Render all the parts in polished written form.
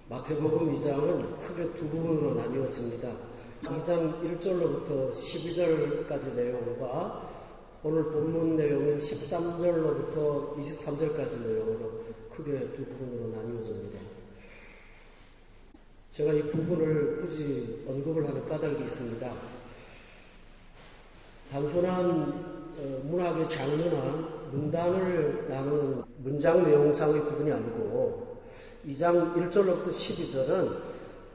마태복음 2장은 크게 두 부분으로 나뉘어집니다. 2장 1절로부터 12절까지 내용과 오늘 본문 내용인 13절로부터 23절까지 내용으로 크게 두 부분으로 나뉘어집니다. 제가 이 부분을 굳이 언급을 하는 까닭이 있습니다. 단순한 문학의 장르나 문단을 나누는 문장 내용상의 부분이 아니고 2장 1절로부터 12절은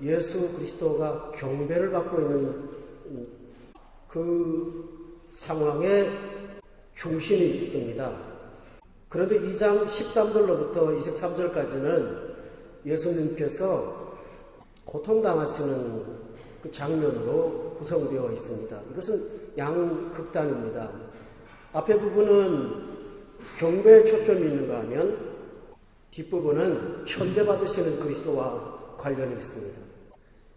예수 그리스도가 경배를 받고 있는 그 상황에 중심이 있습니다. 그런데 2장 13절로부터 23절까지는 예수님께서 고통당하시는 그 장면으로 구성되어 있습니다. 이것은 양극단입니다. 앞에 부분은 경배에 초점이 있는가 하면 뒷부분은 현대받으시는 그리스도와 관련이 있습니다.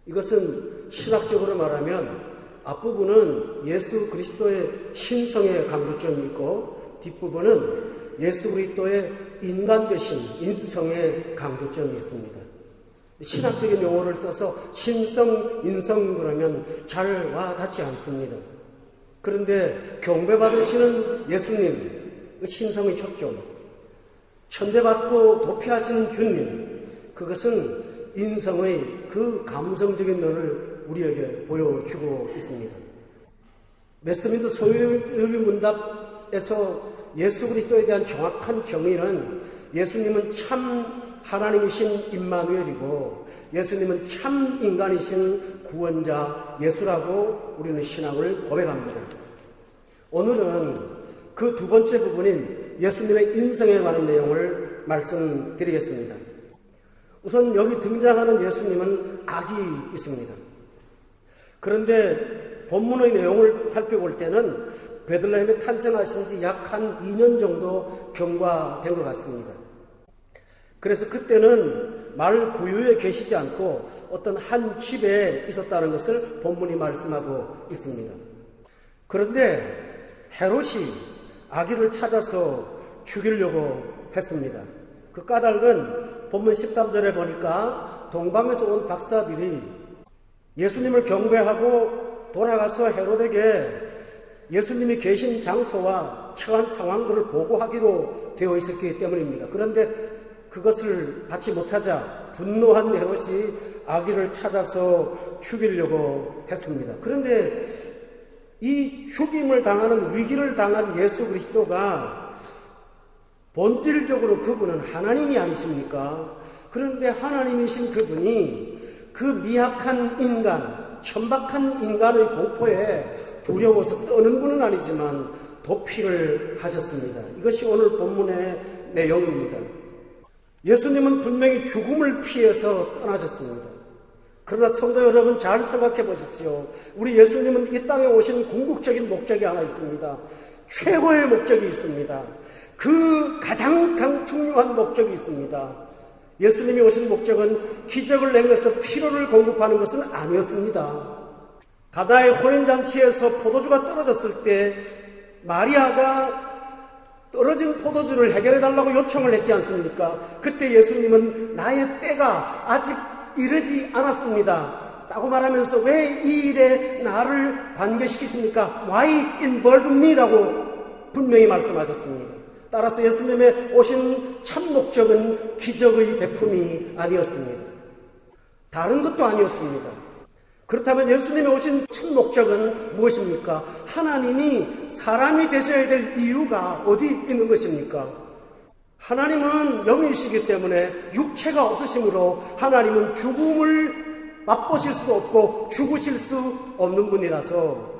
이것은 신학적으로 말하면 앞부분은 예수 그리스도의 신성에 강조점이 있고 뒷부분은 예수 그리스도의 인간 되신 인성에 강조점이 있습니다. 신학적인 용어를 써서 신성, 인성 그러면 잘 와닿지 않습니다. 그런데 경배받으시는 예수님, 신성의 초점, 천대받고 도피하시는 주님, 그것은 인성의 그 감성적인 면을 우리에게 보여주고 있습니다. 웨스트민스터 소유의 문답에서 예수 그리스도에 대한 정확한 정의는 예수님은 참 하나님이신 임마누엘이고 예수님은 참 인간이신 구원자 예수라고 우리는 신앙을 고백합니다. 오늘은 그 두 번째 부분인 예수님의 인성에 관한 내용을 말씀드리겠습니다. 우선 여기 등장하는 예수님은 악이 있습니다. 그런데 본문의 내용을 살펴볼 때는 베들레헴에 탄생하신 지 약 한 2년 정도 경과된 것 같습니다. 그래서 그때는 마을 구유에 계시지 않고 어떤 한 집에 있었다는 것을 본문이 말씀하고 있습니다. 그런데 헤롯이 아기를 찾아서 죽이려고 했습니다. 그 까닭은 본문 13절에 보니까 동방에서 온 박사들이 예수님을 경배하고 돌아가서 헤롯에게 예수님이 계신 장소와 처한 상황들을 보고하기로 되어 있었기 때문입니다. 그런데 그것을 받지 못하자 분노한 헤롯이 아기를 찾아서 죽이려고 했습니다. 그런데 이 죽임을 당하는 위기를 당한 예수 그리스도가 본질적으로 그분은 하나님이 아니십니까? 그런데 하나님이신 그분이 그 미약한 인간, 천박한 인간의 공포에 두려워서 떠는 분은 아니지만 도피를 하셨습니다. 이것이 오늘 본문의 내용입니다. 예수님은 분명히 죽음을 피해서 떠나셨습니다. 그러나 성도 여러분 잘 생각해 보십시오. 우리 예수님은 이 땅에 오신 궁극적인 목적이 하나 있습니다. 최고의 목적이 있습니다. 그 가장 중요한 목적이 있습니다. 예수님이 오신 목적은 기적을 행해서 피로를 공급하는 것은 아니었습니다. 가나의 혼인잔치에서 포도주가 떨어졌을 때 마리아가 떨어진 포도주를 해결해달라고 요청을 했지 않습니까? 그때 예수님은 나의 때가 아직 이르지 않았습니다 라고 말하면서 왜 이 일에 나를 관계시키십니까? Why involve me? 라고 분명히 말씀하셨습니다. 따라서 예수님의 오신 참 목적은 기적의 베품이 아니었습니다. 다른 것도 아니었습니다. 그렇다면 예수님이 오신 참 목적은 무엇입니까? 하나님이 사람이 되셔야 될 이유가 어디 있는 것입니까? 하나님은 영이시기 때문에 육체가 없으시므로 하나님은 죽음을 맛보실 수 없고 죽으실 수 없는 분이라서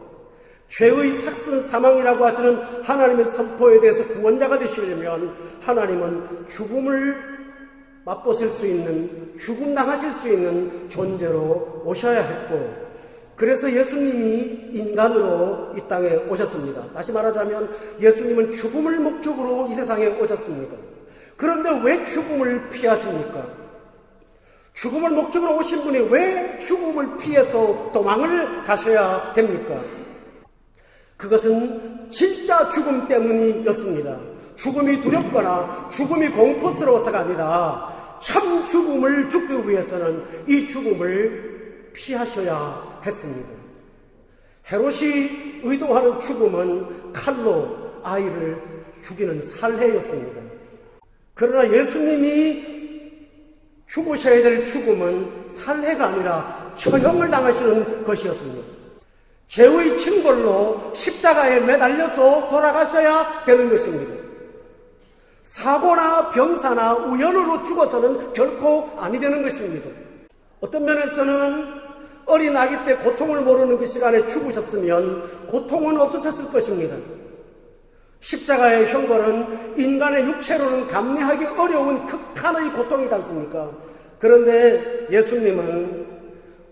죄의 삭슨 사망이라고 하시는 하나님의 선포에 대해서 구원자가 되시려면 하나님은 죽음을 맛보실 수 있는, 죽음 당하실 수 있는 존재로 오셔야 했고 그래서 예수님이 인간으로 이 땅에 오셨습니다. 다시 말하자면 예수님은 죽음을 목적으로 이 세상에 오셨습니다. 그런데 왜 죽음을 피하십니까? 죽음을 목적으로 오신 분이 왜 죽음을 피해서 도망을 가셔야 됩니까? 그것은 진짜 죽음 때문이었습니다. 죽음이 두렵거나 죽음이 공포스러워서가 아니라 참 죽음을 죽기 위해서는 이 죽음을 피하셔야 했습니다. 헤롯이 의도하는 죽음은 칼로 아이를 죽이는 살해였습니다. 그러나 예수님이 죽으셔야 될 죽음은 살해가 아니라 처형을 당하시는 것이었습니다. 죄의 징벌로 십자가에 매달려서 돌아가셔야 되는 것입니다. 사고나 병사나 우연으로 죽어서는 결코 아니 되는 것입니다. 어떤 면에서는 어린 아기 때 고통을 모르는 그 시간에 죽으셨으면 고통은 없으셨을 것입니다. 십자가의 형벌은 인간의 육체로는 감내하기 어려운 극한의 고통이지 않습니까? 그런데 예수님은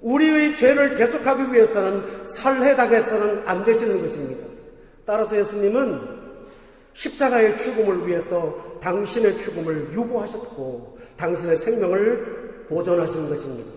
우리의 죄를 대속하기 위해서는 살해당해서는 안 되시는 것입니다. 따라서 예수님은 십자가의 죽음을 위해서 당신의 죽음을 유보하셨고 당신의 생명을 보존하신 것입니다.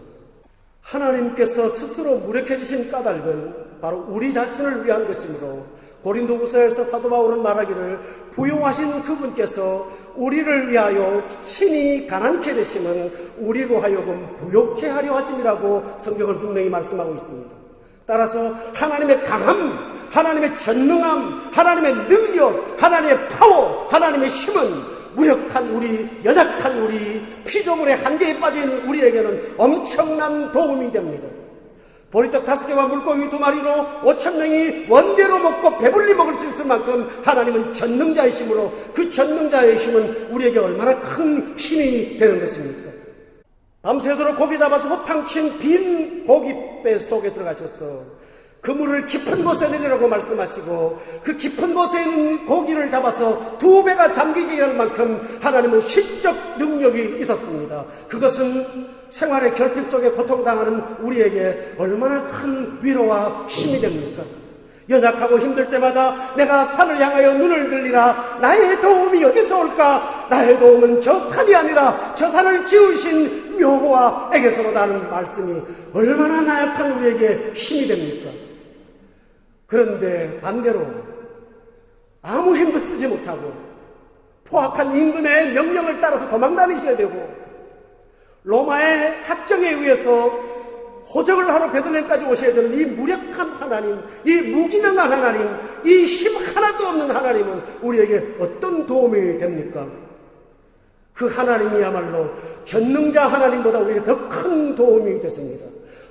하나님께서 스스로 무력해지신 까닭은 바로 우리 자신을 위한 것이므로 고린도후서에서 사도 바울은 말하기를 부요하신 그분께서 우리를 위하여 친히 가난케 되심은 우리로 하여금 부욕케 하려 하심이라고 성경은 분명히 말씀하고 있습니다. 따라서 하나님의 강함, 하나님의 전능함, 하나님의 능력, 하나님의 파워, 하나님의 힘은 무력한 우리, 연약한 우리, 피조물의 한계에 빠진 우리에게는 엄청난 도움이 됩니다. 보리떡 5개와 물고기 2마리로 5,000명이 원대로 먹고 배불리 먹을 수 있을 만큼 하나님은 전능자이시므로 그 전능자의 힘은 우리에게 얼마나 큰 힘이 되는 것입니까? 밤새도록 고기 잡아서 호탕친 빈 고깃배 속에 들어가셨어. 그물을 깊은 곳에 내리라고 말씀하시고 그 깊은 곳에 있는 고기를 잡아서 2배가 잠기게 할 만큼 하나님은 시적 능력이 있었습니다. 그것은 생활의 결핍 속에 고통당하는 우리에게 얼마나 큰 위로와 힘이 됩니까? 연약하고 힘들 때마다 내가 산을 향하여 눈을 들리라. 나의 도움이 어디서 올까? 나의 도움은 저 산이 아니라 저 산을 지으신 여호와에게서로라는 말씀이 얼마나 나약한 우리에게 힘이 됩니까? 그런데 반대로 아무 힘도 쓰지 못하고 포악한 임금의 명령을 따라서 도망다니셔야 되고 로마의 학정에 의해서 호적을 하러 베들레헴까지 오셔야 되는 이 무력한 하나님, 이 무기능한 하나님, 이 힘 하나도 없는 하나님은 우리에게 어떤 도움이 됩니까? 그 하나님이야말로 전능자 하나님보다 우리에게 더 큰 도움이 됐습니다.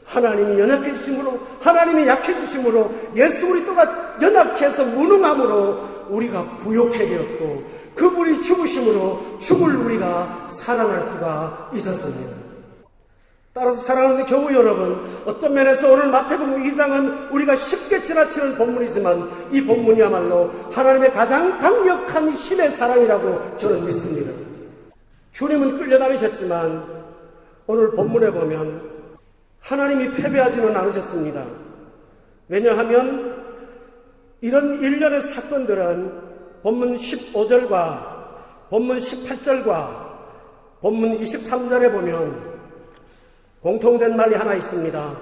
하나님이 연약해지심으로, 하나님이 약해지심으로, 예수 그리스도가 연약해서 무능함으로 우리가 부욕해 되었고 그분이 죽으심으로 죽을 우리가 살아날 수가 있었습니다. 따라서 사랑하는 교우 여러분, 어떤 면에서 오늘 마태복음 2장은 우리가 쉽게 지나치는 본문이지만 이 본문이야말로 하나님의 가장 강력한 신의 사랑이라고 저는 믿습니다. 주님은 끌려다니셨지만 오늘 본문에 보면 하나님이 패배하지는 않으셨습니다. 왜냐하면 이런 일련의 사건들은 본문 15절과 본문 18절과 본문 23절에 보면 공통된 말이 하나 있습니다.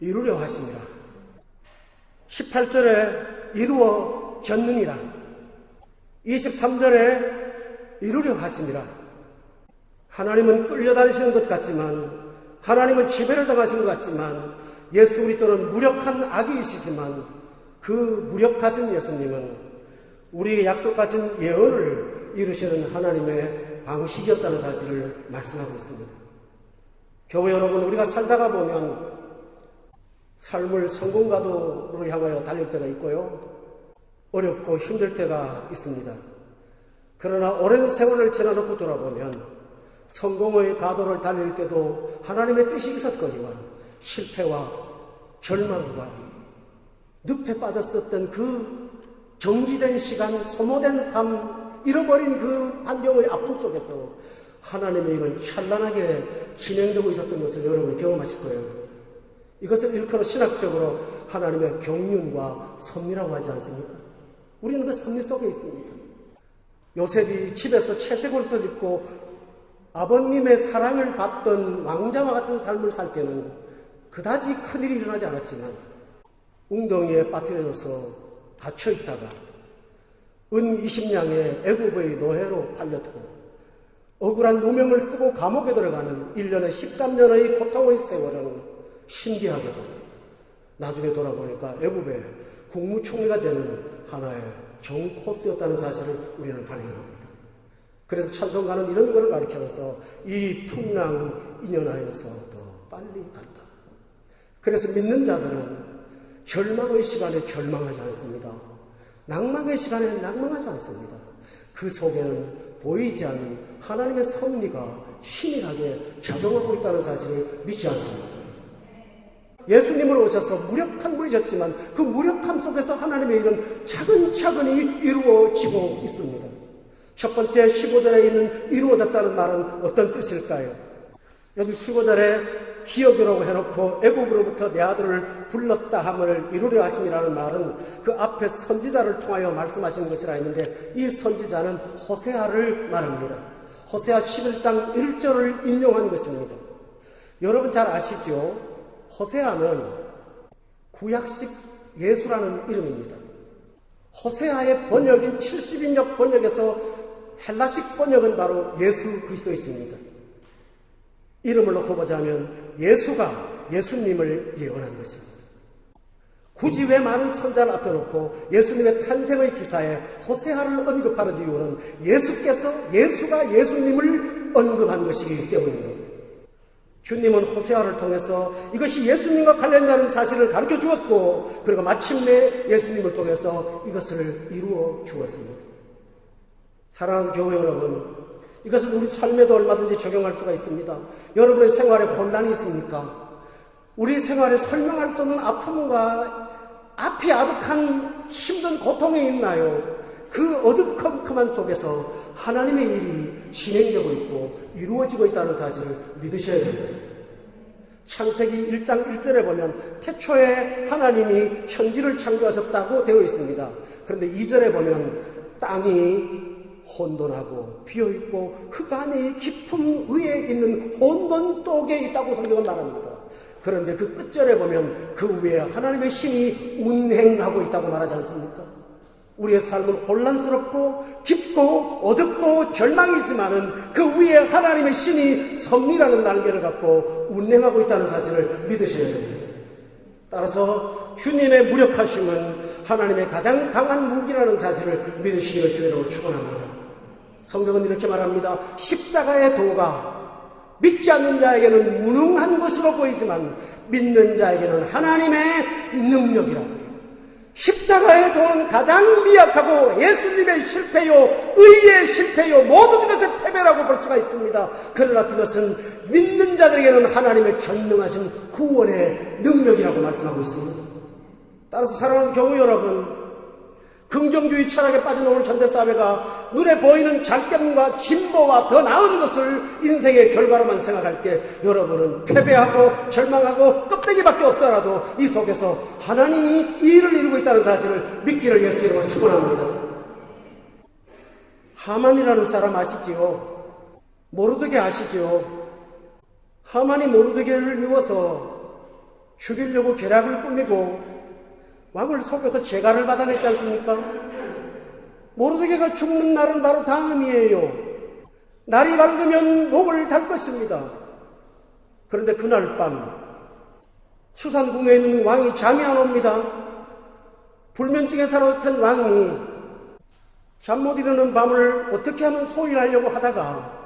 이루려 하심이라. 18절에 이루어졌느니라. 23절에 이루려 하심이라. 하나님은 끌려다니시는 것 같지만, 하나님은 지배를 당하시는 것 같지만, 예수 그리스도는 무력한 악이시지만 그 무력하신 예수님은 우리에게 약속하신 예언을 이루시는 하나님의 방식이었다는 사실을 말씀하고 있습니다. 교회 여러분, 우리가 살다가 보면 삶을 성공가도를 향하여 달릴 때가 있고요, 어렵고 힘들 때가 있습니다. 그러나 오랜 세월을 지나놓고 돌아보면 성공의 가도를 달릴 때도 하나님의 뜻이 있었거니와 실패와 절망과 늪에 빠졌었던 그 정지된 시간, 소모된 삶, 잃어버린 그 환경의 아픔 속에서 하나님의 일은 찬란하게 진행되고 있었던 것을 여러분이 경험하실 거예요. 이것을 일컬어 신학적으로 하나님의 경륜과 섭리라고 하지 않습니까? 우리는 그 섭리 속에 있습니다. 요셉이 집에서 채색 옷을 입고 아버님의 사랑을 받던 왕자와 같은 삶을 살 때는 그다지 큰일이 일어나지 않았지만 웅덩이에 빠뜨려져서 갇혀있다가 은 20냥의 애굽의 노예로 팔렸고 억울한 누명을 쓰고 감옥에 들어가는 1년에 13년의 고통의 세월은 신기하게도 나중에 돌아보니까 애굽의 국무총리가 되는 하나의 정코스였다는 사실을 우리는 발견합니다. 그래서 찬송가는 이런 걸 가르쳐서 이 풍랑 인연하여서 더 빨리 간다. 그래서 믿는 자들은 절망의 시간에 절망하지 않습니다. 낭망의 시간에 낭망하지 않습니다. 그 속에는 보이지 않는 하나님의 섭리가 신실하게 작용하고 있다는 사실을 믿지 않습니다. 예수님으로 오셔서 무력한 분이셨지만 그 무력함 속에서 하나님의 일은 차근차근히 이루어지고 있습니다. 첫 번째 15절에 있는 이루어졌다는 말은 어떤 뜻일까요? 여기 15절에 기억이라고 해놓고 애굽으로부터 내 아들을 불렀다 함을 이루려 하심이라는 말은 그 앞에 선지자를 통하여 말씀하시는 것이라 했는데 이 선지자는 호세아를 말합니다. 호세아 11장 1절을 인용한 것입니다. 여러분 잘 아시죠? 호세아는 구약식 예수라는 이름입니다. 호세아의 번역인 70인역 번역에서 헬라식 번역은 바로 예수 그리스도이십니다. 이름을 놓고 보자면 예수가 예수님을 예언한 것입니다. 굳이 왜 많은 선자를 앞에 놓고 예수님의 탄생의 기사에 호세아를 언급하는 이유는 예수가 예수님을 언급한 것이기 때문입니다. 주님은 호세아를 통해서 이것이 예수님과 관련되는 사실을 가르쳐 주었고 그리고 마침내 예수님을 통해서 이것을 이루어 주었습니다. 사랑하는 교회 여러분, 이것은 우리 삶에도 얼마든지 적용할 수가 있습니다. 여러분의 생활에 혼란이 있습니까? 우리 생활에 설명할 수 없는 아픔과 앞이 아득한 힘든 고통이 있나요? 그 어두컴컴한 속에서 하나님의 일이 진행되고 있고 이루어지고 있다는 사실을 믿으셔야 됩니다. 창세기 1장 1절에 보면 태초에 하나님이 천지를 창조하셨다고 되어 있습니다. 그런데 2절에 보면 땅이 혼돈하고 비어있고 흑암이 깊음 위에 있는 혼돈 속에 있다고 성경은 말합니다. 그런데 그 끝절에 보면 그 위에 하나님의 신이 운행하고 있다고 말하지 않습니까? 우리의 삶은 혼란스럽고 깊고 어둡고 절망이지만은 그 위에 하나님의 신이 섭리라는 날개를 갖고 운행하고 있다는 사실을 믿으셔야 됩니다. 따라서 주님의 무력하심은 하나님의 가장 강한 무기라는 사실을 믿으시기를 주의로 축원합니다. 성경은 이렇게 말합니다. 십자가의 도가 믿지 않는 자에게는 무능한 것으로 보이지만 믿는 자에게는 하나님의 능력이라고. 십자가의 도는 가장 미약하고 예수님의 실패요, 의의 실패요, 모든 것의 패배라고 볼 수가 있습니다. 그러나 그것은 믿는 자들에게는 하나님의 전능하신 구원의 능력이라고 말씀하고 있습니다. 따라서 사랑하는 교회 여러분, 긍정주의 철학에 빠진 오늘 현대사회가 눈에 보이는 장점과 진보와 더 나은 것을 인생의 결과로만 생각할 때 여러분은 패배하고 절망하고 껍데기밖에 없더라도 이 속에서 하나님이 일을 이루고 있다는 사실을 믿기를 예수 이름으로 축원합니다. 하만이라는 사람 아시지요? 모르드게 아시죠? 하만이 모르드게를 미워서 죽이려고 계략을 꾸미고 왕을 속여서 재갈을 받아냈지 않습니까? 모르드게가 죽는 날은 바로 다음이에요. 날이 밝으면 목을 달 것입니다. 그런데 그날 밤 수산궁에 있는 왕이 잠이 안 옵니다. 불면증에 사로잡힌 왕이 잠 못 이루는 밤을 어떻게 하면 소일하려고 하다가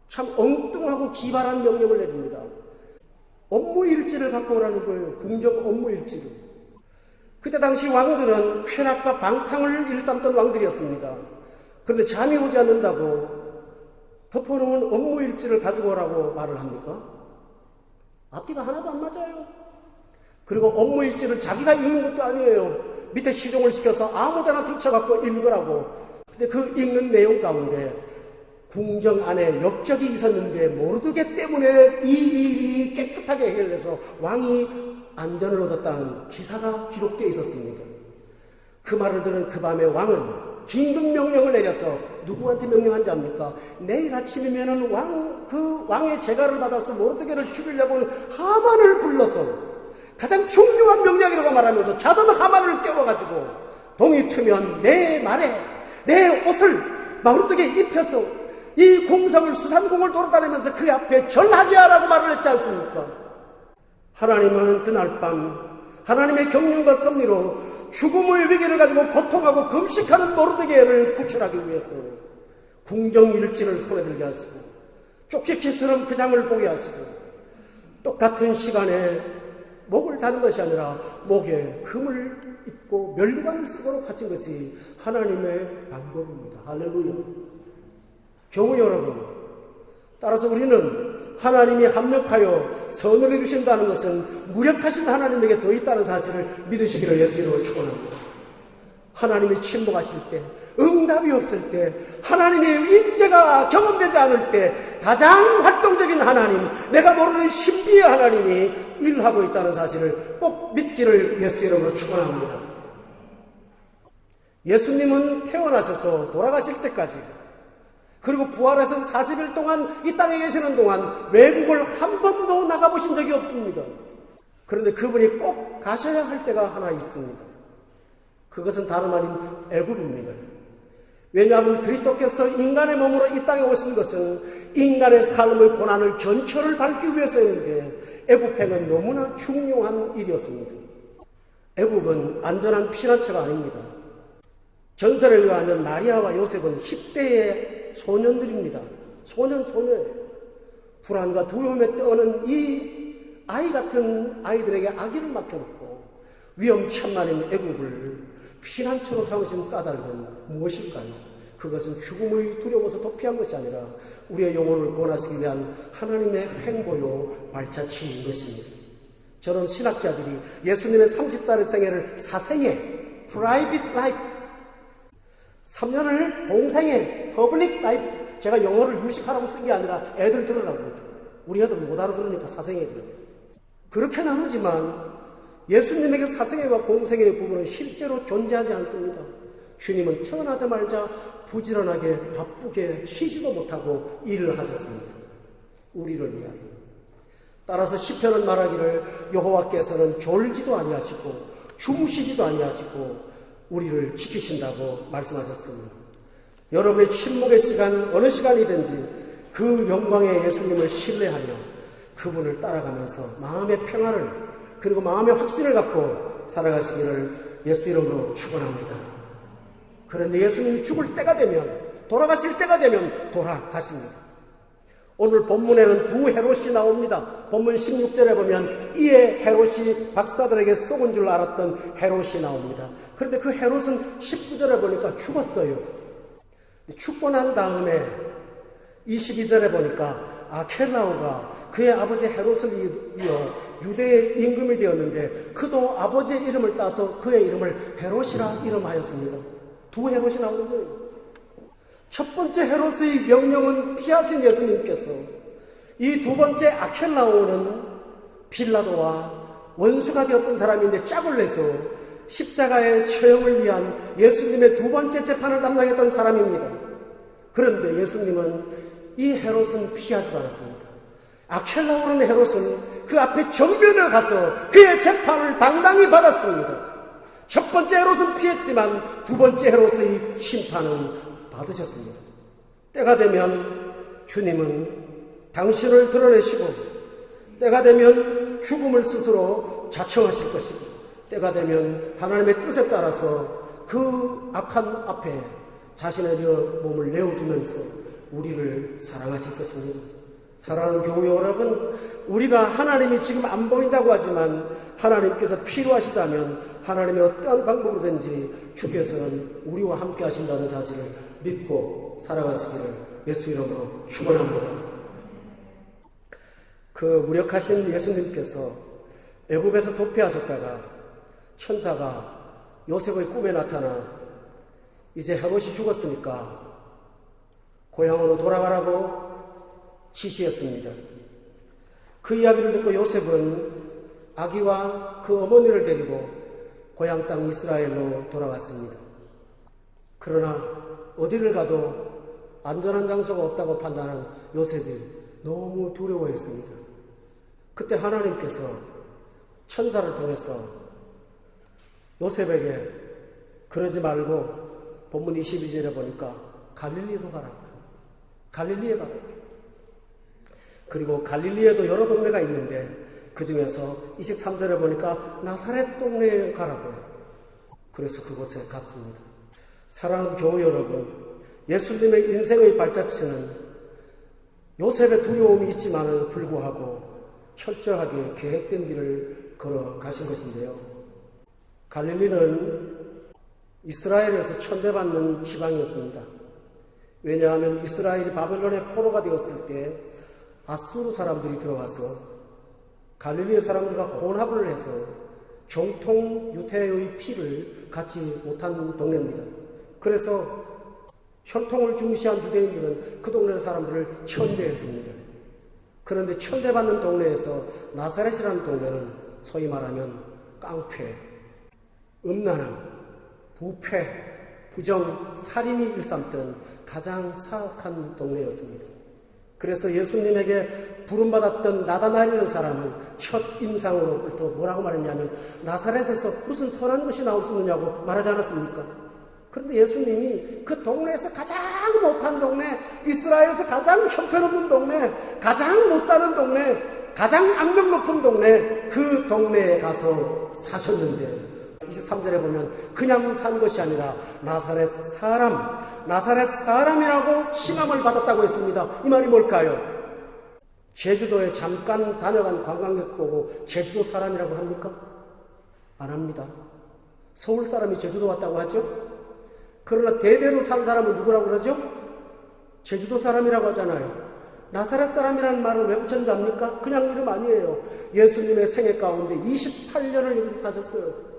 참 엉뚱하고 기발한 명령을 내립니다. 업무일지를 갖고 오라는 거예요. 궁정 업무일지를. 그때 당시 왕들은 쾌락과 방탕을 일삼던 왕들이었습니다. 그런데 잠이 오지 않는다고 덮어놓은 업무일지를 가지고 오라고 말을 합니까? 앞뒤가 하나도 안 맞아요. 그리고 업무일지를 자기가 읽는 것도 아니에요. 밑에 시종을 시켜서 아무데나 들쳐갖고 읽으라고. 근데 그 읽는 내용 가운데 궁정 안에 역적이 있었는데 모르드게 때문에 이 일이 깨끗하게 해결돼서 왕이 안전을 얻었다는 기사가 기록되어 있었습니다. 그 말을 들은 그 밤에 왕은 긴급 명령을 내려서 누구한테 명령한지 압니까? 내일 아침이면은 그 왕의 재갈을 받아서 모르드게를 죽이려고 하만을 불러서 가장 중요한 명령이라고 말하면서 자던 하만을 깨워가지고 동이 트면 내 말에 내 옷을 모르드게 입혀서 이 공성을 수산공을 돌아다니면서 그 앞에 절하게 하라고 말을 했지 않습니까? 하나님은 그날 밤 하나님의 경륜과 섭리로 죽음의 위기를 가지고 고통하고 금식하는 모르드게를 구출하기 위해서 궁정일지를 손에 들게 하시고 쪽지키처럼 그 장을 보게 하시고 똑같은 시간에 목을 다는 것이 아니라 목에 금을 입고 멸관을 쓰고 갇힌 것이 하나님의 방법입니다. 할렐루야. 경우 여러분, 따라서 우리는 하나님이 합력하여 선을 이루신다는 것은 무력하신 하나님에게 더 있다는 사실을 믿으시기를 예수님으로 축원합니다. 하나님이 침묵하실 때, 응답이 없을 때, 하나님의 임재가 경험되지 않을 때 가장 활동적인 하나님, 내가 모르는 신비의 하나님이 일하고 있다는 사실을 꼭 믿기를 예수 이름으로 축원합니다. 예수님은 태어나셔서 돌아가실 때까지, 그리고 부활해서 40일 동안 이 땅에 계시는 동안 외국을 한 번도 나가보신 적이 없습니다. 그런데 그분이 꼭 가셔야 할 때가 하나 있습니다. 그것은 다름 아닌 애굽입니다. 왜냐하면 그리스도께서 인간의 몸으로 이 땅에 오신 것은 인간의 삶의 고난을 전철을 밟기 위해서였는데 애굽행은 너무나 중요한 일이었습니다. 애굽은 안전한 피난처가 아닙니다. 전설에 의하면 마리아와 요셉은 10대의 소년들입니다. 소녀예요. 불안과 두려움에 떠는 이 아이 같은 아이들에게 아기를 맡겨놓고 위험천만인 애굽을 피난처로 삼으신 까닭은 무엇일까요? 그것은 죽음의 두려워서 도피한 것이 아니라 우리의 영혼을 구원하시기 위한 하나님의 행보요 발자취인 것입니다. 저는 신학자들이 예수님의 30살의 생애를 사생애, private life, 3년을 공생애, public life, 제가 영어를 유식하라고 쓴 게 아니라 애들 들으라고. 우리 애들 못 알아들으니까 사생애 들어요. 그렇게 나누지만 예수님에게 사생애와 공생애의 구분은 실제로 존재하지 않습니다. 주님은 태어나자마자 부지런하게 바쁘게 쉬지도 못하고 일을 하셨습니다. 우리를 위하여. 따라서 시편은 말하기를 여호와께서는 졸지도 아니하시고 주무시지도 아니하시고 우리를 지키신다고 말씀하셨습니다. 여러분의 침묵의 시간, 어느 시간이든지 그 영광의 예수님을 신뢰하며 그분을 따라가면서 마음의 평화를 그리고 마음의 확신을 갖고 살아가시기를 예수 이름으로 축원합니다. 그런데 예수님이 죽을 때가 되면, 돌아가실 때가 되면 돌아가십니다. 오늘 본문에는 두 헤롯이 나옵니다. 본문 16절에 보면 이에 헤롯이 박사들에게 속은 줄 알았던 헤롯이 나옵니다. 그런데 그 헤롯은 19절에 보니까 죽었어요. 죽고 난 다음에 22절에 보니까 아켈라오가 그의 아버지 헤롯을 이어 유대의 임금이 되었는데 그도 아버지의 이름을 따서 그의 이름을 헤롯이라 이름하였습니다. 두 헤롯이 나오는 거예요. 첫 번째 헤롯의 명령은 피하신 예수님께서 이 두 번째 아켈라오는 빌라도와 원수가 되었던 사람인데 짝을 내서 십자가의 처형을 위한 예수님의 두 번째 재판을 담당했던 사람입니다. 그런데 예수님은 이 헤롯은 피하지 않았습니다. 아켈라오는 헤롯은 그 앞에 정면에 가서 그의 재판을 당당히 받았습니다. 첫 번째 헤롯은 피했지만 두 번째 헤롯의 심판은 받으셨습니다. 때가 되면 주님은 당신을 드러내시고 때가 되면 죽음을 스스로 자청하실 것이고 때가 되면 하나님의 뜻에 따라서 그 악한 앞에 자신의 몸을 내어주면서 우리를 사랑하실 것입니다. 사랑하는 교회 여러분, 우리가 하나님이 지금 안 보인다고 하지만 하나님께서 필요하시다면 하나님의 어떠한 방법으로든지 주께서는 우리와 함께 하신다는 사실을 믿고 살아가시기를 예수 이름으로 축원합니다. 그 무력하신 예수님께서 애굽에서 도피하셨다가 천사가 요셉의 꿈에 나타나 이제 헤롯이 죽었으니까 고향으로 돌아가라고 지시했습니다. 그 이야기를 듣고 요셉은 아기와 그 어머니를 데리고 고향 땅 이스라엘로 돌아갔습니다. 그러나 어디를 가도 안전한 장소가 없다고 판단한 요셉이 너무 두려워했습니다. 그때 하나님께서 천사를 통해서 요셉에게 그러지 말고 본문 22절에 보니까 갈릴리로 가라고요. 갈릴리에 가라고. 그리고 갈릴리에도 여러 동네가 있는데 그 중에서 23절에 보니까 나사렛 동네에 가라고요. 그래서 그곳에 갔습니다. 사랑하는 교우 여러분, 예수님의 인생의 발자취는 요셉의 두려움이 있지만은 불구하고 철저하게 계획된 길을 걸어가신 것인데요. 갈릴리는 이스라엘에서 천대받는 지방이었습니다. 왜냐하면 이스라엘이 바벨론의 포로가 되었을 때 아수르 사람들이 들어와서 갈릴리의 사람들과 혼합을 해서 정통 유태의 피를 갖지 못한 동네입니다. 그래서 혈통을 중시한 유대인들은 그 동네 사람들을 천대했습니다. 그런데 천대받는 동네에서 나사렛이라는 동네는 소위 말하면 깡패, 음란함, 부패, 부정, 살인이 일삼던 가장 사악한 동네였습니다. 그래서 예수님에게 부름받았던 나다나엘이라는 사람은 첫 인상으로 또 뭐라고 말했냐면 나사렛에서 무슨 선한 것이 나올 수 있느냐고 말하지 않았습니까? 그런데 예수님이 그 동네에서 가장 못한 동네, 이스라엘에서 가장 형편없는 동네, 가장 못 사는 동네, 가장 악명 높은 동네, 그 동네에 가서 사셨는데 23절에 보면 그냥 산 것이 아니라 나사렛 사람이라고 칭함을 받았다고 했습니다. 이 말이 뭘까요? 제주도에 잠깐 다녀간 관광객 보고 제주도 사람이라고 합니까? 안 합니다. 서울 사람이 제주도 왔다고 하죠? 그러나 대대로 산 사람은 누구라고 그러죠? 제주도 사람이라고 하잖아요. 나사렛 사람이라는 말을 왜 붙였는지 압니까? 그냥 이름 아니에요. 예수님의 생애 가운데 28년을 여기서 사셨어요.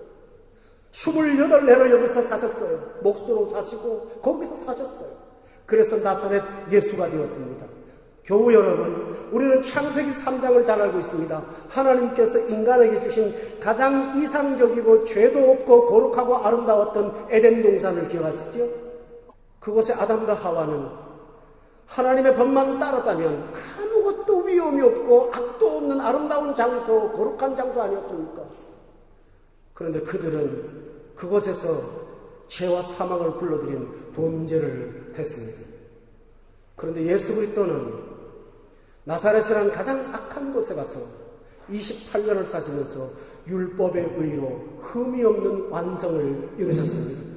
28년을 여기서 사셨어요. 목수로 사시고 거기서 사셨어요. 그래서 나사렛 예수가 되었습니다. 교우 여러분, 우리는 창세기 3장을 잘 알고 있습니다. 하나님께서 인간에게 주신 가장 이상적이고 죄도 없고 거룩하고 아름다웠던 에덴 동산을 기억하시죠? 그곳에 아담과 하와는 하나님의 법만 따랐다면 아무것도 위험이 없고 악도 없는 아름다운 장소, 거룩한 장소 아니었습니까? 그런데 그들은 그곳에서 죄와 사망을 불러들인 범죄를 했습니다. 그런데 예수 그리스도는 나사렛이라는 가장 악한 곳에 가서 28년을 사시면서 율법의 의로 흠이 없는 완성을 이루셨습니다.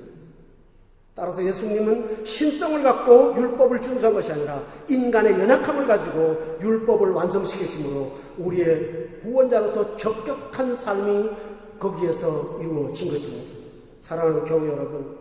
따라서 예수님은 신성을 갖고 율법을 준수한 것이 아니라 인간의 연약함을 가지고 율법을 완성시키심으로 우리의 구원자로서 적격한 삶이 거기에서 이루어진 것입니다. 사랑하는 교우 여러분,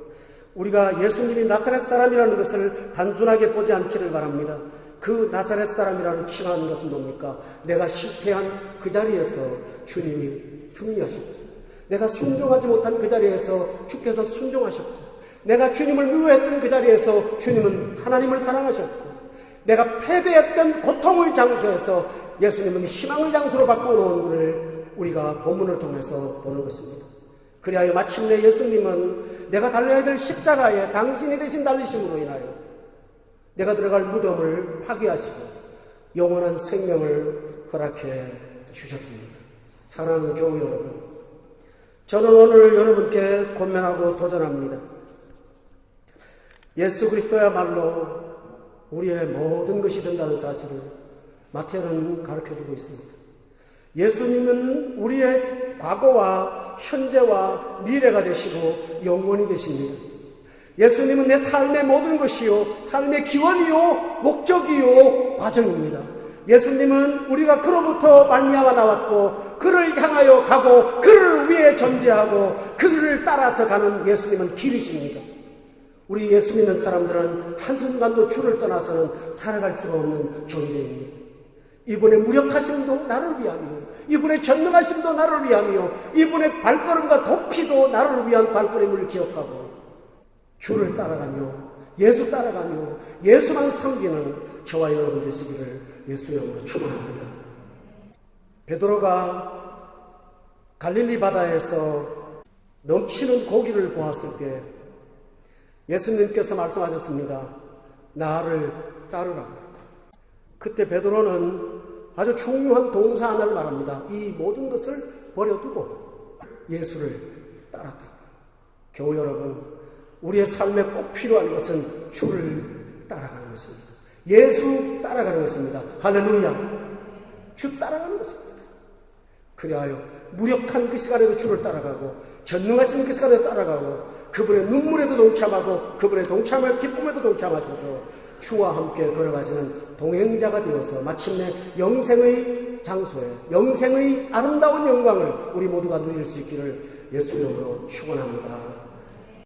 우리가 예수님이 나사렛 사람이라는 것을 단순하게 보지 않기를 바랍니다. 그 나사렛 사람이라는 칭하는 것은 뭡니까? 내가 실패한 그 자리에서 주님이 승리하셨고, 내가 순종하지 못한 그 자리에서 주께서 순종하셨고, 내가 주님을 미워했던 그 자리에서 주님은 하나님을 사랑하셨고, 내가 패배했던 고통의 장소에서 예수님은 희망의 장소로 바꿔놓은 것을 우리가 본문을 통해서 보는 것입니다. 그리하여 마침내 예수님은 내가 달려야 될 십자가에 당신이 대신 달리심으로 인하여 내가 들어갈 무덤을 파괴하시고 영원한 생명을 허락해 주셨습니다. 사랑하는 교우 여러분, 저는 오늘 여러분께 권면하고 도전합니다. 예수 그리스도야말로 우리의 모든 것이 된다는 사실을 마태는 가르쳐주고 있습니다. 예수님은 우리의 과거와 현재와 미래가 되시고 영원히 되십니다. 예수님은 내 삶의 모든 것이요, 삶의 기원이요, 목적이요, 과정입니다. 예수님은 우리가 그로부터 말미암아 나왔고 그를 향하여 가고 그를 위해 존재하고 그를 따라서 가는 예수님은 길이십니다. 우리 예수 믿는 사람들은 한순간도 주를 떠나서는 살아갈 수가 없는 존재입니다. 이분의 무력하심도 나를 위함이요, 이분의 전능하심도 나를 위함이요, 이분의 발걸음과 도피도 나를 위한 발걸음을 기억하고 주를 따라가며 예수 따라가며 예수만 섬기는 저와 여러분 되시기를 예수의 이름으로 축원합니다. 베드로가 갈릴리 바다에서 넘치는 고기를 보았을 때 예수님께서 말씀하셨습니다. 나를 따르라고. 그때 베드로는 아주 중요한 동사 하나를 말합니다. 이 모든 것을 버려두고 예수를 따랐다. 교우 여러분, 우리의 삶에 꼭 필요한 것은 주를 따라가는 것입니다. 예수 따라가는 것입니다. 할렐루야. 주 따라가는 것입니다. 그리하여 무력한 그 시간에도 주를 따라가고 전능하신 그 시간에도 따라가고 그분의 눈물에도 동참하고 그분의 동참할 기쁨에도 동참하셔서 주와 함께 걸어가시는 동행자가 되어서 마침내 영생의 장소에 영생의 아름다운 영광을 우리 모두가 누릴 수 있기를 예수 이름으로 축원합니다.